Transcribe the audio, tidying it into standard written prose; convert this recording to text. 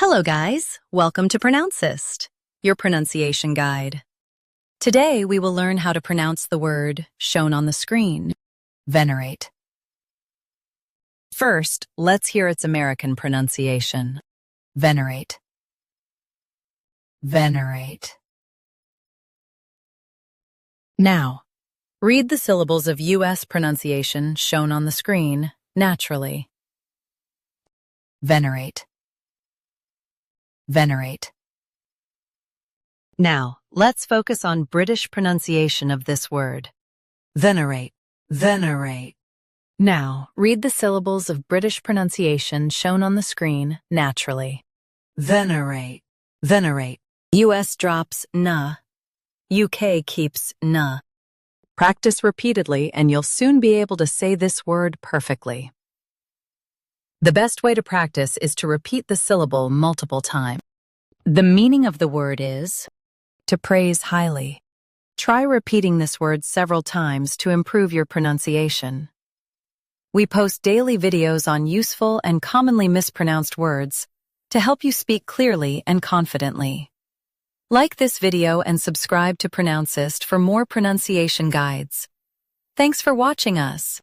Hello guys, welcome to Pronouncist, your pronunciation guide. Today we will learn how to pronounce the word shown on the screen, venerate. First, let's hear its American pronunciation. Venerate. Venerate. Now, read the syllables of U.S. pronunciation shown on the screen naturally. Venerate. Venerate. Now, let's focus on British pronunciation of this word. Venerate. Venerate. Now, read the syllables of British pronunciation shown on the screen naturally. Venerate. Venerate. US drops na. UK keeps na. Practice repeatedly and you'll soon be able to say this word perfectly. The best way to practice is to repeat the syllable multiple times. The meaning of the word is to praise highly. Try repeating this word several times to improve your pronunciation. We post daily videos on useful and commonly mispronounced words to help you speak clearly and confidently. Like this video and subscribe to Pronouncist for more pronunciation guides. Thanks for watching us.